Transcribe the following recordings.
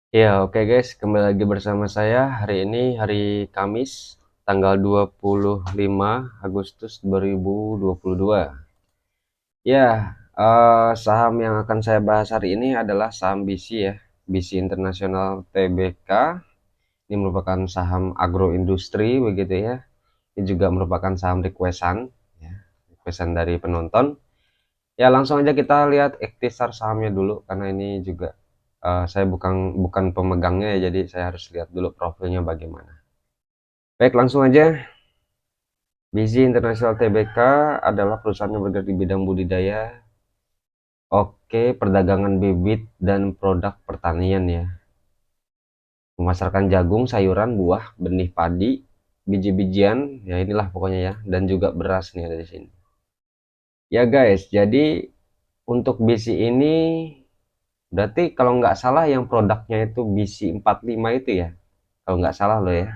Ya, oke guys, kembali lagi bersama saya. Hari ini hari Kamis, tanggal 25 Agustus 2022. Ya, saham yang akan saya bahas hari ini adalah saham BC ya, BC Internasional Tbk. Ini merupakan saham agroindustri begitu ya. Ini juga merupakan saham requestan, ya, requestan dari penonton. Ya, langsung aja kita lihat ikhtisar sahamnya dulu karena ini juga saya bukan bukan pemegangnya ya, jadi saya harus lihat dulu profilnya bagaimana. Baik, langsung aja. Busy International Tbk adalah perusahaan yang bergerak di bidang budidaya, perdagangan bibit dan produk pertanian ya. Memasarkan jagung, sayuran, buah, benih padi, biji-bijian, ya inilah pokoknya ya, dan juga beras nih ada di sini. Ya guys, jadi untuk BC ini berarti kalau nggak salah yang produknya itu BC45 itu ya. Kalau nggak salah loh ya.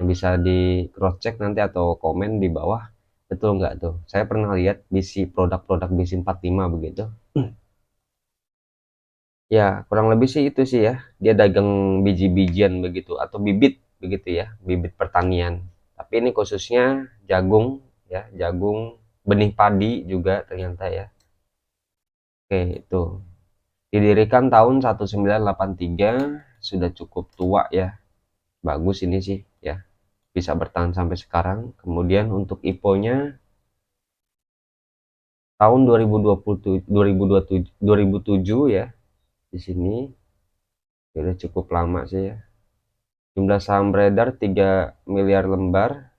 Yang bisa di cross check nanti atau komen di bawah. Betul nggak tuh? Saya pernah lihat BC produk-produk BC45 begitu. Ya, kurang lebih sih itu sih ya. Dia dagang biji-bijian begitu atau bibit begitu ya, bibit pertanian. Tapi ini khususnya jagung ya, jagung, benih padi juga ternyata ya. Oke, itu. Didirikan tahun 1983, sudah cukup tua ya. Bagus ini sih ya, bisa bertahan sampai sekarang. Kemudian untuk IPO-nya tahun 2007 ya di sini. Sudah cukup lama sih ya. Jumlah saham beredar 3 miliar lembar,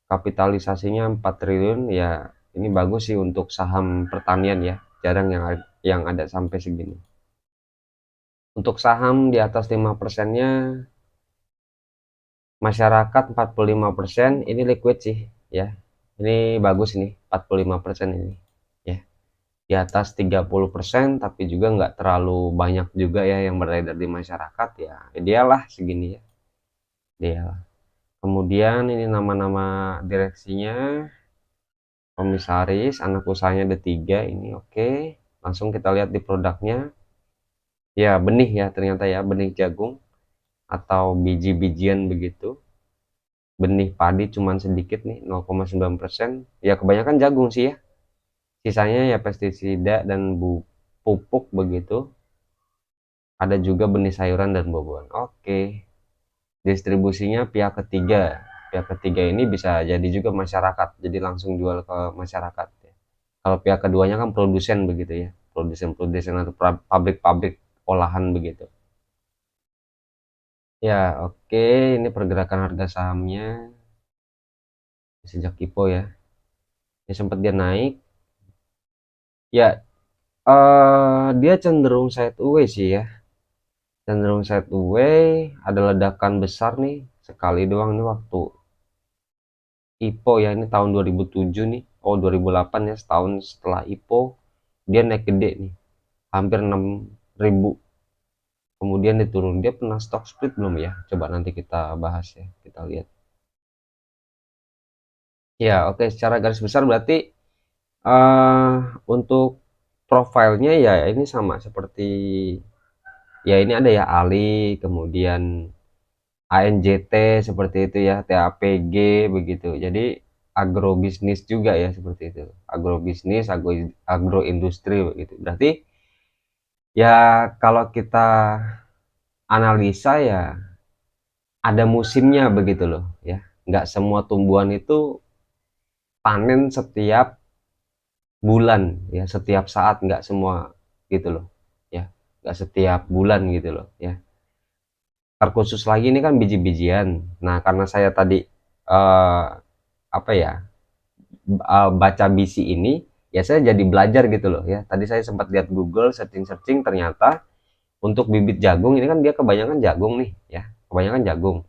kapitalisasinya 4 triliun ya. Ini bagus sih untuk saham pertanian ya. Jarang yang ada sampai segini. Untuk saham di atas 5%-nya masyarakat 45%, ini liquid sih ya. Ini bagus nih 45% ini ya. Di atas 30% tapi juga nggak terlalu banyak juga ya yang beredar di masyarakat ya. Ideal lah segini ya. Ideal. Kemudian ini nama-nama direksinya, komisaris, anak usahanya ada 3 ini oke. Langsung kita lihat di produknya. Ya, benih ya ternyata ya, benih jagung atau biji-bijian begitu. Benih padi cuman sedikit nih 0,9%. Ya kebanyakan jagung sih ya. Sisanya ya pestisida dan pupuk begitu. Ada juga benih sayuran dan buah-buahan. Oke. Distribusinya pihak ketiga. Pihak ketiga ini bisa jadi juga masyarakat. Jadi langsung jual ke masyarakat ya. Kalau pihak keduanya kan produsen begitu ya. Produsen-produsen atau pabrik-pabrik olahan begitu. Ya, oke. Ini pergerakan harga sahamnya sejak IPO ya. Ini sempat dia naik. Ya, dia cenderung sideways sih ya. Cenderung sideways, ada ledakan besar nih. Sekali doang nih waktu IPO ya, ini tahun 2007 nih. Oh, 2008 ya, setahun setelah IPO dia naik gede nih. Hampir 6.000. Kemudian diturun. Dia pernah stock split belum ya? Coba nanti kita bahas ya. Kita lihat. Ya, oke, secara garis besar berarti eh untuk profilnya ya ini sama seperti ya ini ada ya Ali, kemudian ANJT seperti itu ya, TAPG begitu. Jadi agrobisnis juga ya seperti itu. Agrobisnis, agroindustri begitu. Berarti ya kalau kita analisa ya ada musimnya begitu loh ya. Nggak semua tumbuhan itu panen setiap bulan ya, setiap saat nggak semua gitu loh ya. Nggak setiap bulan gitu loh ya. Terkhusus lagi ini kan biji-bijian. Nah, karena saya tadi eh, apa ya baca BC ini ya saya jadi belajar gitu loh ya. Tadi saya sempat lihat Google searching-searching ternyata untuk bibit jagung ini kan dia kebanyakan jagung nih ya, kebanyakan jagung.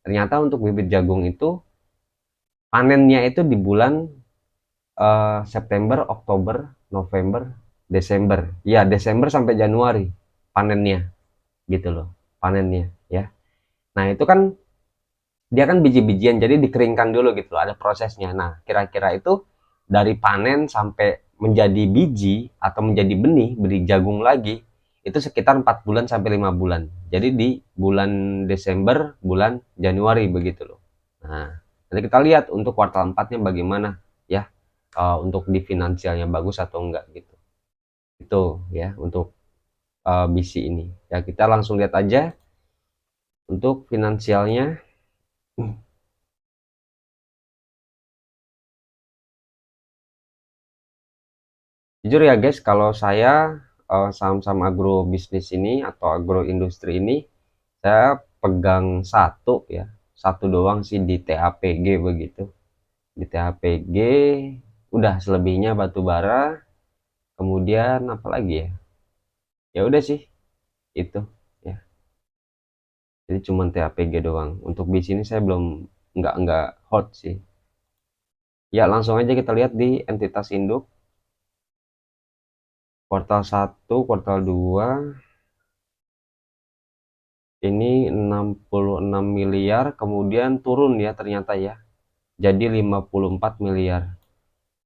Ternyata untuk bibit jagung itu panennya itu di bulan September, Oktober, November, Desember. Ya, Desember sampai Januari panennya gitu loh, panennya ya. Nah, itu kan dia kan biji-bijian jadi dikeringkan dulu gitu loh, ada prosesnya. Nah, kira-kira itu dari panen sampai menjadi biji atau menjadi benih, benih jagung lagi, itu sekitar 4 bulan sampai 5 bulan. Jadi di bulan Desember, bulan Januari begitu loh. Nah, nanti kita lihat untuk kuartal 4-nya bagaimana ya, untuk di finansialnya bagus atau enggak gitu. Itu ya untuk BC ini. Ya kita langsung lihat aja untuk finansialnya. Jujur ya guys, kalau saya saham-saham agrobisnis ini atau agroindustri ini saya pegang satu ya, satu doang sih di TAPG begitu. Di TAPG udah, selebihnya batu bara, kemudian apa lagi ya? Ya udah sih itu ya. Jadi cuma TAPG doang. Untuk bis ini saya belum, nggak hot sih. Ya langsung aja kita lihat di entitas induk kuartal 1, kuartal 2 ini 66 miliar, kemudian turun ya ternyata ya. Jadi 54 miliar.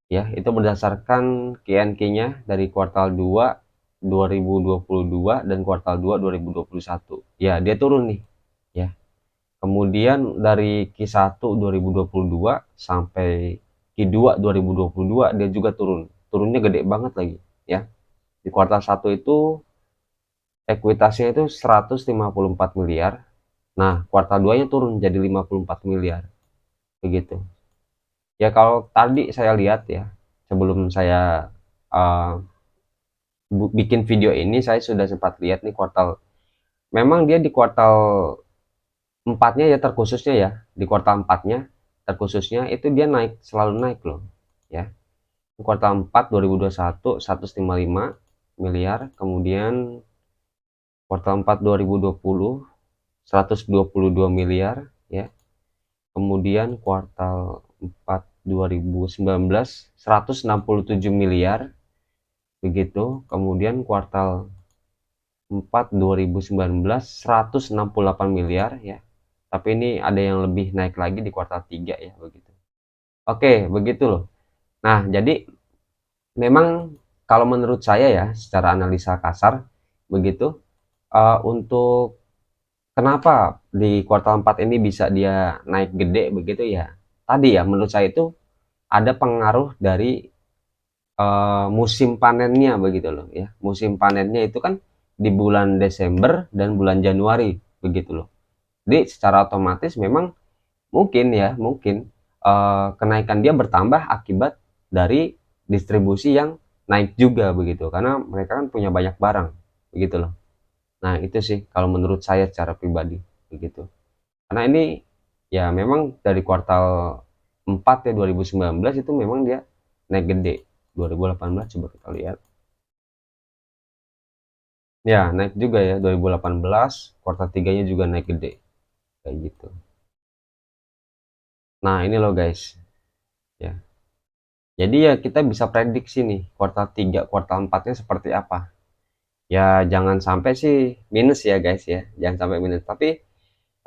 Ya, itu berdasarkan QNQ-nya dari kuartal 2 2022 dan kuartal 2 2021. Ya, dia turun nih, ya. Kemudian dari Q1 2022 sampai Q2 2022 dia juga turun. Turunnya gede banget lagi, ya. Di kuartal 1 itu ekuitasnya itu 154 miliar. Nah, kuartal 2-nya turun jadi 54 miliar. Begitu. Ya kalau tadi saya lihat ya, sebelum saya uh, bikin video ini, saya sudah sempat lihat nih kuartal, memang dia di kuartal 4-nya ya terkhususnya ya, di kuartal 4-nya terkhususnya itu dia naik, selalu naik loh ya. Kuartal 4 2021 155 miliar, kemudian kuartal 4 2020 122 miliar ya, kemudian kuartal 4 2019 167 miliar begitu, kemudian kuartal 4 2019 168 miliar ya, tapi ini ada yang lebih naik lagi di kuartal 3 ya begitu. Oke begitu loh. Nah jadi memang kalau menurut saya ya, secara analisa kasar begitu, untuk kenapa di kuartal 4 ini bisa dia naik gede begitu ya, tadi ya menurut saya itu ada pengaruh dari musim panennya begitu loh ya. Musim panennya itu kan di bulan Desember dan bulan Januari begitu loh. Jadi secara otomatis memang mungkin ya, mungkin kenaikan dia bertambah akibat dari distribusi yang naik juga begitu, karena mereka kan punya banyak barang begitu loh. Nah itu sih kalau menurut saya secara pribadi begitu, karena ini ya memang dari kuartal 4 ya 2019 itu memang dia naik gede. 2018 coba kita lihat. Ya, naik juga ya 2018, kuartal 3-nya juga naik gede. Kayak gitu. Nah, ini loh guys. Ya. Jadi ya kita bisa prediksi nih kuartal 3, kuartal 4-nya seperti apa. Ya, jangan sampai sih minus ya guys ya. Jangan sampai minus. Tapi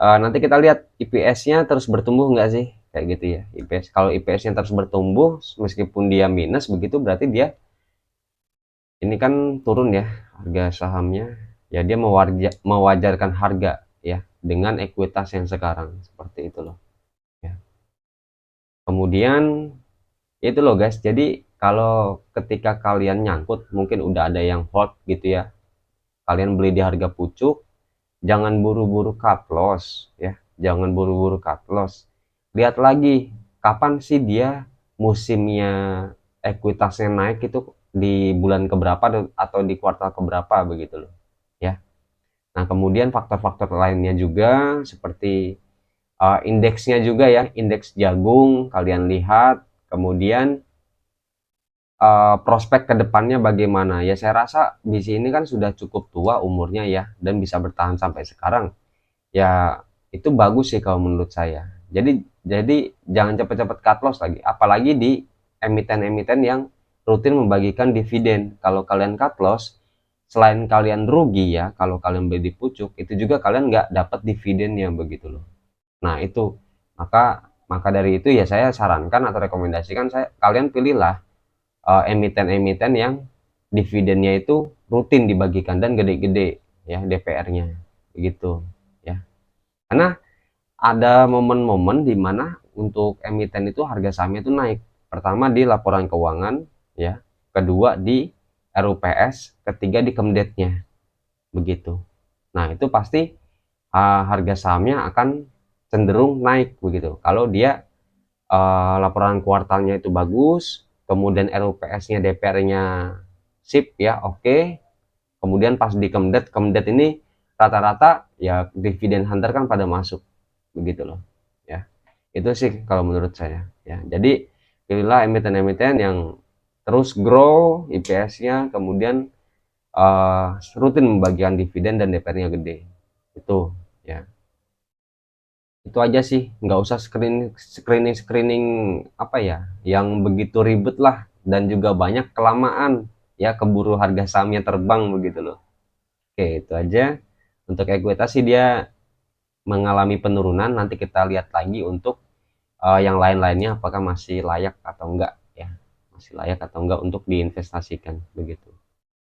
nanti kita lihat IPS-nya terus bertumbuh nggak sih? Kayak gitu ya. IPS, kalau IPS-nya terus bertumbuh meskipun dia minus begitu, berarti dia ini kan turun ya harga sahamnya. Ya dia mewajarkan harga ya dengan ekuitas yang sekarang seperti itu loh ya. Kemudian itu loh guys, jadi kalau ketika kalian nyangkut mungkin udah ada yang hold gitu ya, kalian beli di harga pucuk, jangan buru-buru cut loss ya, jangan buru-buru cut loss. Lihat lagi kapan sih dia musimnya ekuitasnya naik, itu di bulan keberapa atau di kuartal keberapa begitu loh ya. Nah kemudian faktor-faktor lainnya juga seperti indeksnya juga ya, indeks jagung kalian lihat, kemudian prospek kedepannya bagaimana ya. Saya rasa di sini kan sudah cukup tua umurnya ya, dan bisa bertahan sampai sekarang ya, itu bagus sih kalau menurut saya. Jadi jangan cepet-cepet cut loss lagi, apalagi di emiten-emiten yang rutin membagikan dividen. Kalau kalian cut loss, selain kalian rugi ya, kalau kalian beli di pucuk itu juga kalian nggak dapat dividennya begitu loh. Nah itu, maka maka dari itu ya saya sarankan atau rekomendasikan, kalian pilihlah emiten-emiten yang dividennya itu rutin dibagikan dan gede-gede ya DPR-nya begitu ya. Karena ada momen-momen di mana untuk emiten itu harga sahamnya itu naik. Pertama di laporan keuangan ya, kedua di RUPS, ketiga di Kemdetnya begitu. Nah, itu pasti harga sahamnya akan cenderung naik begitu. Kalau dia laporan kuartalnya itu bagus, kemudian RUPS-nya DPR-nya sip ya, oke. Kemudian pas di Kemdet, Kemdet ini rata-rata ya dividen hunter kan pada masuk begitu loh ya. Itu sih kalau menurut saya ya. Jadi pilihlah emiten-emiten yang terus grow IPS-nya, kemudian rutin membagikan dividen dan DPR-nya gede. Itu ya. Itu aja sih, nggak usah screening apa ya yang begitu ribet lah, dan juga banyak kelamaan ya, keburu harga sahamnya terbang begitu loh. Oke, itu aja. Untuk ekuitas sih dia mengalami penurunan, nanti kita lihat lagi untuk yang lain-lainnya apakah masih layak atau enggak ya, masih layak atau enggak untuk diinvestasikan begitu.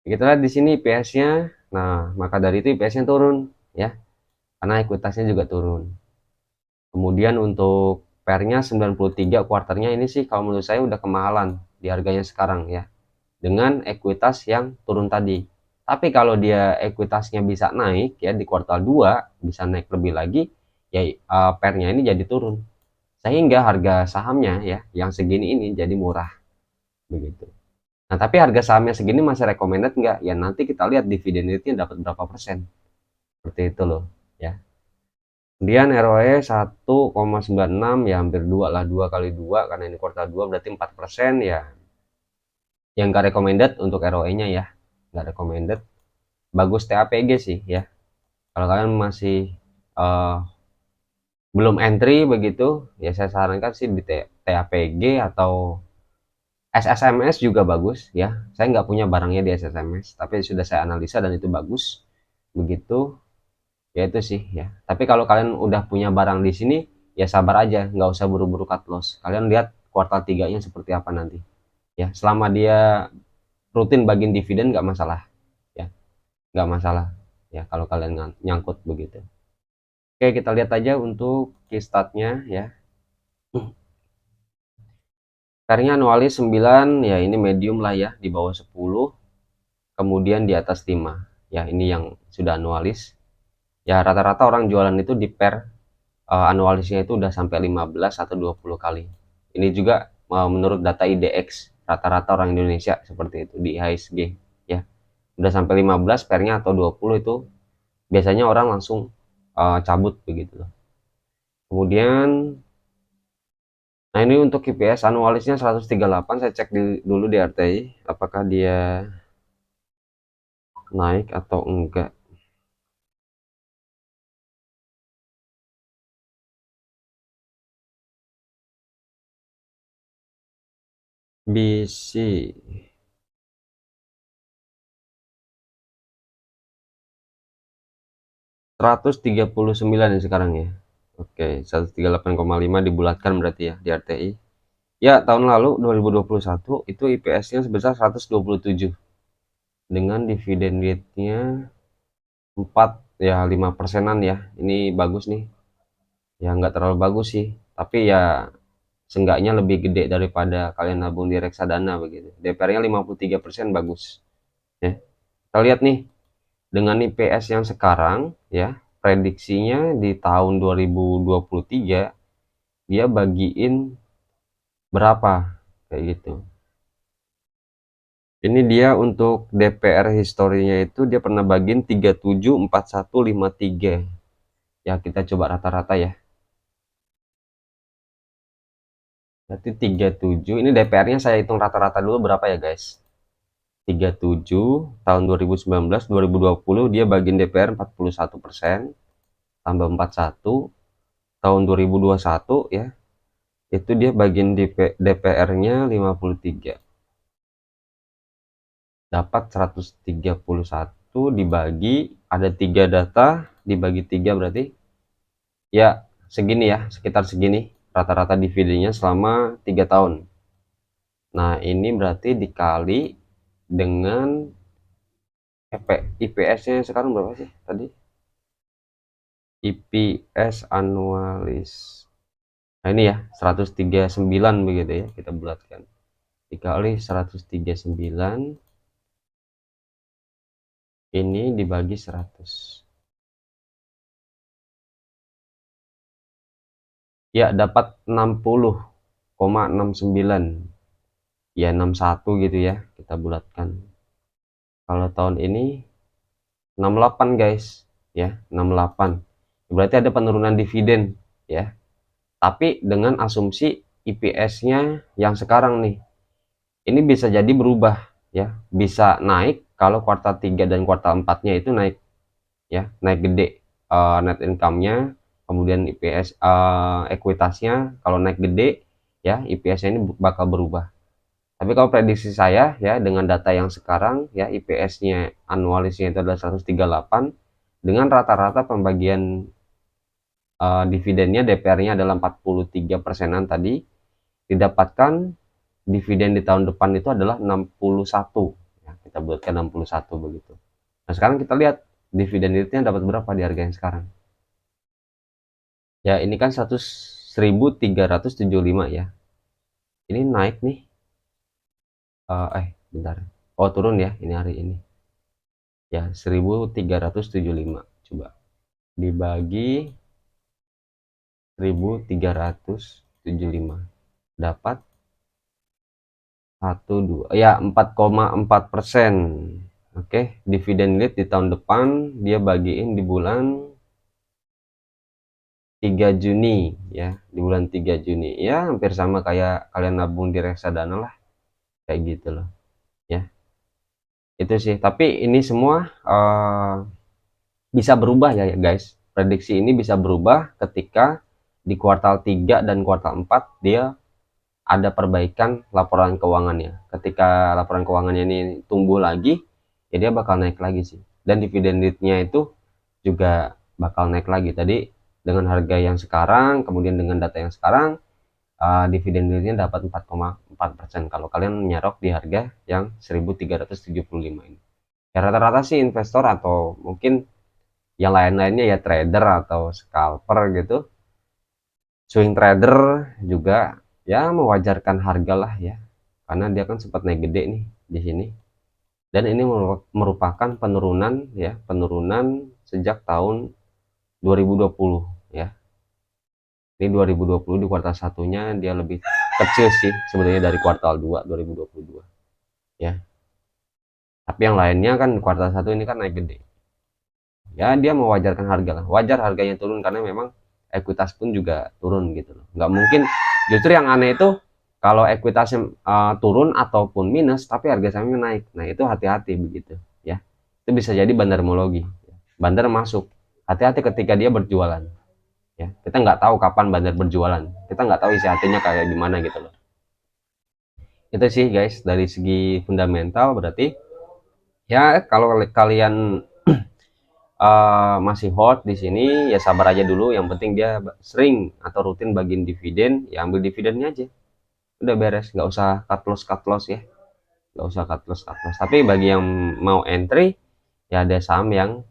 Kita lihat di sini IPS-nya. Nah, maka dari itu IPS-nya turun ya, karena ekuitasnya juga turun. Kemudian untuk pairnya 93 kuarternya ini sih kalau menurut saya udah kemahalan di harganya sekarang ya, dengan ekuitas yang turun tadi. Tapi kalau dia ekuitasnya bisa naik ya di kuartal 2 bisa naik lebih lagi ya, pairnya ini jadi turun. Sehingga harga sahamnya ya yang segini ini jadi murah begitu. Nah, tapi harga sahamnya segini masih recommended nggak? Ya nanti kita lihat dividen yieldnya dapat berapa persen. Seperti itu loh ya. Kemudian ROE 1,96 ya, hampir 2 lah, 2 kali 2 karena ini kuartal 2 berarti 4% ya. Yang nggak recommended untuk ROE-nya ya, nggak recommended. Bagus TAPG sih ya. Kalau kalian masih uh, belum entry begitu, ya saya sarankan sih di TAPG atau SSMS juga bagus ya. Saya nggak punya barangnya di SSMS, tapi sudah saya analisa dan itu bagus begitu. Ya itu sih ya. Tapi kalau kalian udah punya barang di sini, ya sabar aja, nggak usah buru-buru cut loss. Kalian lihat kuartal 3-nya seperti apa nanti. Ya, selama dia rutin bagiin dividen nggak masalah. Ya, nggak masalah. Ya, kalau kalian nyangkut begitu. Oke, kita lihat aja untuk key statnya ya. Karnya anualis 9, ya ini medium lah ya, di bawah 10, kemudian di atas 5. Ya, ini yang sudah anualis. Ya, rata-rata orang jualan itu di pair anualisnya itu udah sampai 15 atau 20 kali. Ini juga menurut data IDX, rata-rata orang Indonesia seperti itu di IHSG ya. Udah sampai 15 pairnya atau 20 itu biasanya orang langsung cabut begitu loh. Kemudian nah ini untuk KPS anualisnya 138, saya cek dulu di RTI apakah dia naik atau enggak. BC 139 ya sekarang ya. Oke, 138,5 dibulatkan berarti ya di RTI. Ya, tahun lalu 2021 itu IPS-nya sebesar 127 dengan dividen yield-nya 4 ya 5 persenan ya. Ini bagus nih. Ya nggak terlalu bagus sih, tapi ya seenggaknya lebih gede daripada kalian nabung di reksadana begitu. DPR-nya 53% bagus. Ya. Kita lihat nih dengan IPS yang sekarang ya, prediksinya di tahun 2023 dia bagiin berapa kayak gitu. Ini dia untuk DPR historinya itu dia pernah bagiin 37, 41, 53. Ya, kita coba rata-rata ya. Berarti 37. Ini DPR-nya saya hitung rata-rata dulu berapa ya, guys? 37 tahun 2019, 2020 dia bagiin DPR 41%, tambah 41 tahun 2021 ya. Itu dia bagiin DPR-nya 53. Dapat 131 dibagi ada 3 data dibagi 3 berarti ya segini ya, sekitar segini rata-rata dividennya selama 3 tahun. Nah, ini berarti dikali dengan IPS-nya sekarang berapa sih tadi? IPS anualis. Nah, ini ya 139 begitu ya, kita bulatkan. Dikali 139 ini dibagi 100. Ya, dapat 60,69. Ya, 61 gitu ya. Kita bulatkan. Kalau tahun ini 68 guys, ya, 68. Berarti ada penurunan dividen ya. Tapi dengan asumsi IPS-nya yang sekarang nih. Ini bisa jadi berubah ya. Bisa naik kalau kuartal 3 dan kuartal 4-nya itu naik ya, naik gede net income-nya, kemudian IPS ekuitasnya kalau naik gede ya, IPS-nya ini bakal berubah. Tapi kalau prediksi saya ya, dengan data yang sekarang ya, IPS-nya anualisnya itu adalah 138 dengan rata-rata pembagian dividennya DPR-nya adalah 43%-an tadi, didapatkan dividen di tahun depan itu adalah 61 ya, kita buatkan 61 begitu. Nah, sekarang kita lihat dividen yieldnya dapat berapa di harga yang sekarang. Ya, ini kan 1375 ya. Ini naik nih. Bentar. Oh, turun ya ini hari ini. Ya, 1375. Coba dibagi 1375. Dapat 12. Ya, 4,4%. Oke, dividen yield di tahun depan dia bagiin di bulan 3 Juni ya, di bulan 3 Juni. Ya, hampir sama kayak kalian nabung di reksadana lah. Kayak gitu loh. Ya. Itu sih, tapi ini semua bisa berubah ya guys. Prediksi ini bisa berubah ketika di kuartal 3 dan kuartal 4 dia ada perbaikan laporan keuangannya. Ketika laporan keuangannya ini tumbuh lagi, ya dia bakal naik lagi sih. Dan dividen yield-nya itu juga bakal naik lagi. Tadi dengan harga yang sekarang, kemudian dengan data yang sekarang, dividen yieldnya dapat 4,4% kalau kalian nyerok di harga yang 1375 ini. Ya, rata-rata sih investor atau mungkin yang lain-lainnya ya, trader atau scalper gitu, swing trader juga ya mewajarkan harga lah ya, karena dia kan sempat naik gede nih di sini, dan ini merupakan penurunan ya, penurunan sejak tahun 2020 ya. Ini 2020 di kuartal satunya dia lebih kecil sih sebenarnya dari kuartal 2 2022 ya. Tapi yang lainnya kan kuartal 1 ini kan naik gede. Ya, dia mewajarkan harga lah. Wajar harganya turun karena memang ekuitas pun juga turun gitu loh. Nggak mungkin, justru yang aneh itu kalau ekuitasnya turun ataupun minus tapi harga sahamnya naik. Nah, itu hati-hati begitu ya. Itu bisa jadi bandarmologi. Bandar masuk. Hati-hati ketika dia berjualan. Ya, kita nggak tahu kapan bandar berjualan. Kita nggak tahu isi hatinya kayak gimana gitu loh. Itu sih guys dari segi fundamental. Berarti ya kalau kalian masih hot di sini ya sabar aja dulu, yang penting dia sering atau rutin bagiin dividen, ya ambil dividennya aja, udah beres, nggak usah cut loss ya, nggak usah cut loss. Tapi bagi yang mau entry ya ada saham yang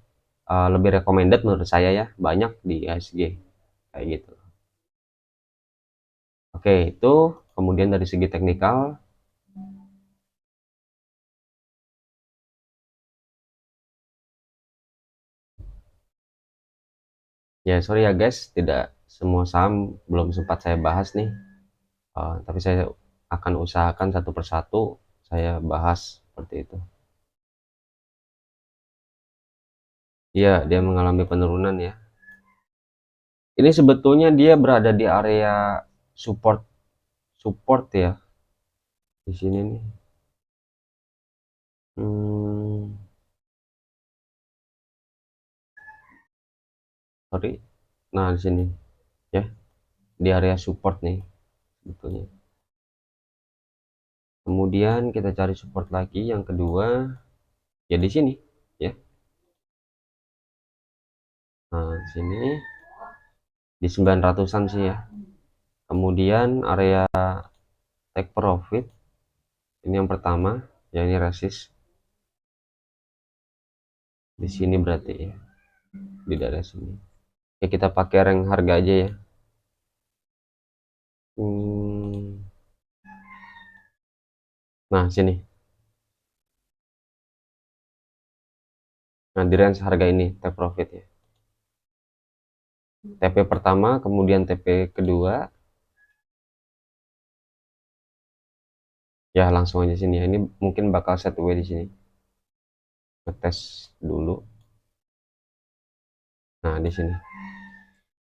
lebih recommended menurut saya ya, banyak di IHSG kayak gitu. Oke, itu kemudian dari segi teknikal. Ya, sorry ya guys, tidak semua saham belum sempat saya bahas nih. Tapi saya akan usahakan satu persatu saya bahas seperti itu. Iya, dia mengalami penurunan ya. Ini sebetulnya dia berada di area support support ya di sini nih. Hmm, sorry. Nah, di sini ya, di area support nih sebetulnya. Kemudian kita cari support lagi yang kedua ya di sini ya. Nah, di sini di 900-an sih ya. Kemudian area take profit ini yang pertama. Ya ini resist di sini berarti ya, di daerah sini. Ya kita pakai rank harga aja ya. Nah sini. Nah di range harga ini take profit ya. TP pertama, kemudian TP kedua. Ya langsung aja sini ya. Ini mungkin bakal set away di sini. Ngetes dulu. Nah di sini.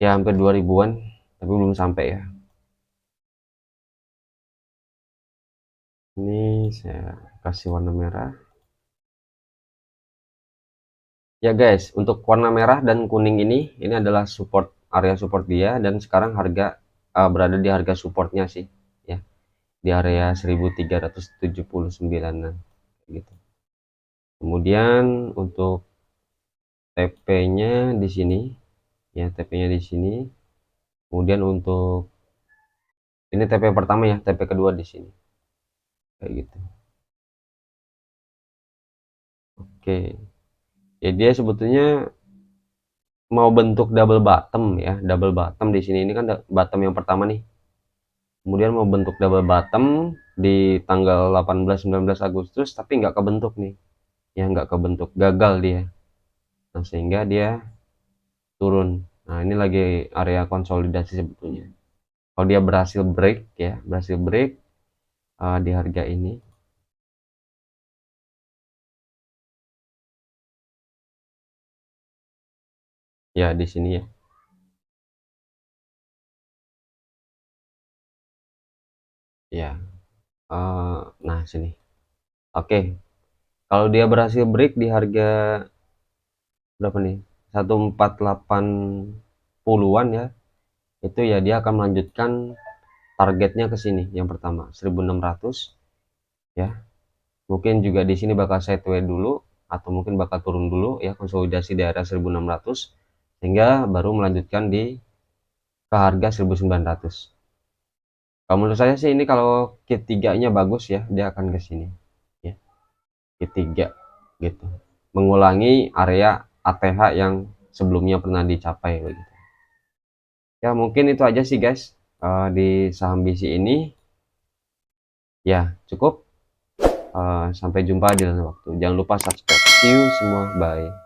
Ya hampir 2000-an, tapi belum sampai ya. Ini saya kasih warna merah. Ya guys, untuk warna merah dan kuning ini adalah support, area support dia, dan sekarang harga berada di harga supportnya sih ya, di area 1379 gitu. Kemudian untuk TP-nya di sini ya, TP-nya di sini. Kemudian untuk ini TP pertama ya, TP kedua di sini kayak gitu. Oke, ya dia sebetulnya mau bentuk double bottom ya, double bottom di sini. Ini kan bottom yang pertama nih, kemudian mau bentuk double bottom di tanggal 18-19 Agustus, tapi nggak kebentuk nih ya, nggak kebentuk, gagal dia. Nah sehingga dia turun. Nah ini lagi area konsolidasi sebetulnya. Kalau dia berhasil break ya, berhasil break di harga ini ya, di sini ya, ya nah sini. Oke, kalau dia berhasil break di harga berapa nih, 1480-an ya, itu ya dia akan melanjutkan targetnya ke sini. Yang pertama 1600 ya, mungkin juga di sini bakal sideways dulu, atau mungkin bakal turun dulu ya, konsolidasi di area 1600, sehingga baru melanjutkan di ke harga 1900. Kalau menurut saya sih ini kalau kit 3-nya bagus ya, dia akan ke sini ya, kit 3 gitu, mengulangi area ATH yang sebelumnya pernah dicapai begitu. Ya mungkin itu aja sih guys, di saham BC ini ya, cukup. Sampai jumpa di lain waktu. Jangan lupa subscribe. See you semua, bye.